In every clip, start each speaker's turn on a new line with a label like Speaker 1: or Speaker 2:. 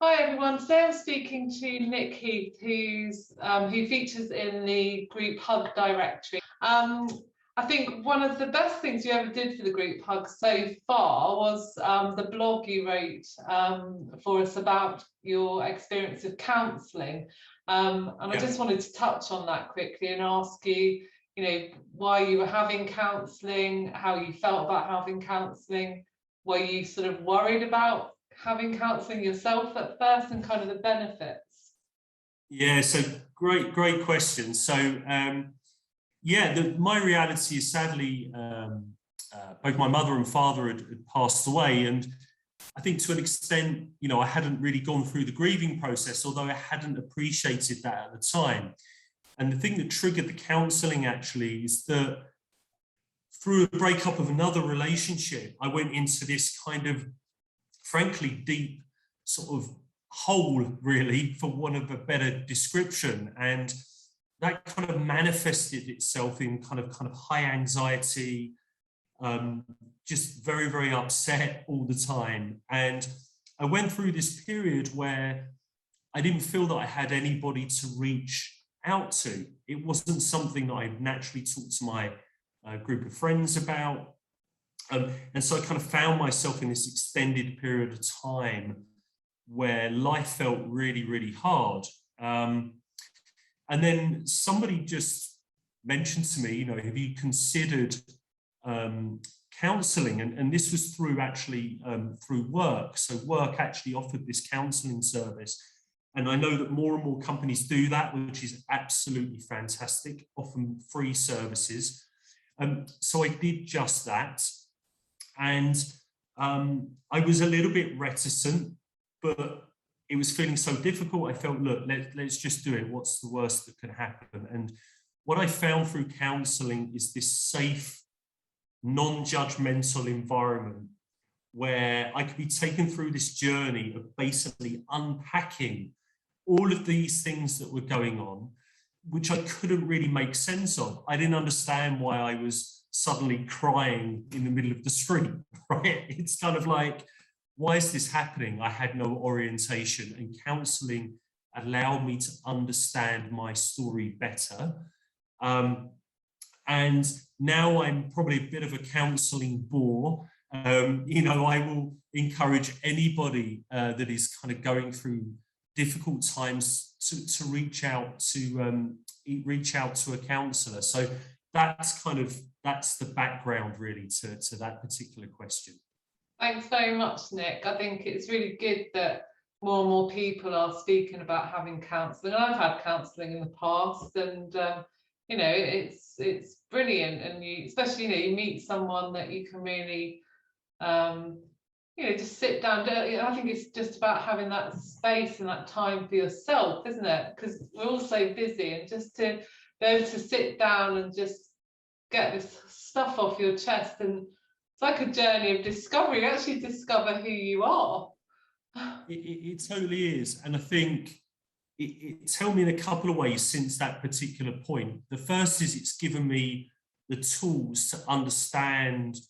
Speaker 1: Hi everyone, today I'm speaking to Nick Heath, who features in the group hug directory. I think one of the best things you ever did for the group hug so far was the blog you wrote for us about your experience of counselling. I just wanted to touch on that quickly and ask you, why you were having counselling, how you felt about having counselling. Were you sort of worried about having counselling yourself at first, and kind of the benefits?
Speaker 2: Yeah, so great question. So my reality is sadly both my mother and father had passed away, and I think to an extent, I hadn't really gone through the grieving process, although I hadn't appreciated that at the time. And the thing that triggered the counselling actually is that through a breakup of another relationship, I went into this kind of frankly deep sort of hole, really, for want of a better description, and that kind of manifested itself in kind of high anxiety, just very upset all the time. And I went through this period where I didn't feel that I had anybody to reach out to. It wasn't something that I naturally talked to my group of friends about. And so I kind of found myself in this extended period of time where life felt really hard. And then somebody just mentioned to me, have you considered counselling? And this was through work. So work actually offered this counselling service. And I know that more and more companies do that, which is absolutely fantastic, often free services. So I did just that. And I was a little bit reticent, but it was feeling so difficult. I felt, look, let's just do it. What's the worst that can happen? And what I found through counselling is this safe, non-judgmental environment where I could be taken through this journey of basically unpacking all of these things that were going on, which I couldn't really make sense of. I didn't understand why I was suddenly crying in the middle of the street, right? It's kind of like, why is this happening? I had no orientation, and counselling allowed me to understand my story better. And now I'm probably a bit of a counselling bore. I will encourage anybody that is kind of going through difficult times to reach out to a counsellor. So that's the background really to that particular question.
Speaker 1: Thanks very much, Nick. I think it's really good that more and more people are speaking about having counselling. I've had counselling in the past, and it's brilliant. And you, especially, you meet someone that you can really just sit down. I think it's just about having that space and that time for yourself, isn't it? Because we're all so busy, and just to be able to sit down and just get this stuff off your chest, and it's like a journey of discovery. You actually discover who you are.
Speaker 2: It totally is. And I think it's helped me in a couple of ways since that particular point. The first is it's given me the tools to understand,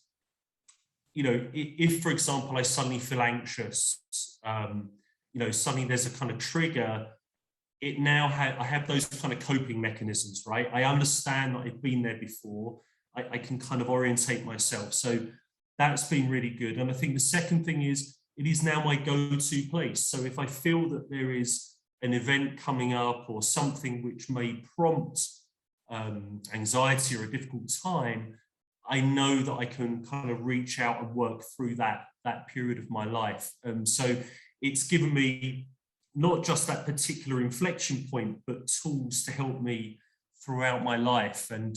Speaker 2: if, for example, I suddenly feel anxious, suddenly there's a kind of trigger, I have those kind of coping mechanisms, right? I understand that I've been there before. I can kind of orientate myself. So that's been really good. And I think the second thing is, it is now my go-to place. So if I feel that there is an event coming up or something which may prompt anxiety or a difficult time, I know that I can kind of reach out and work through that period of my life. So it's given me not just that particular inflection point, but tools to help me throughout my life. And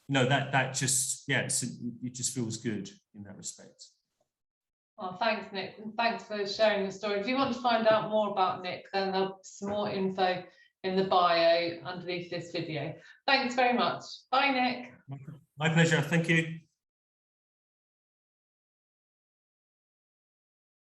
Speaker 2: that just, it just feels good in that respect.
Speaker 1: Well, thanks, Nick, and thanks for sharing your story. If you want to find out more about Nick, then there'll be some more info in the bio underneath this video. Thanks very much. Bye, Nick.
Speaker 2: My pleasure. Thank you.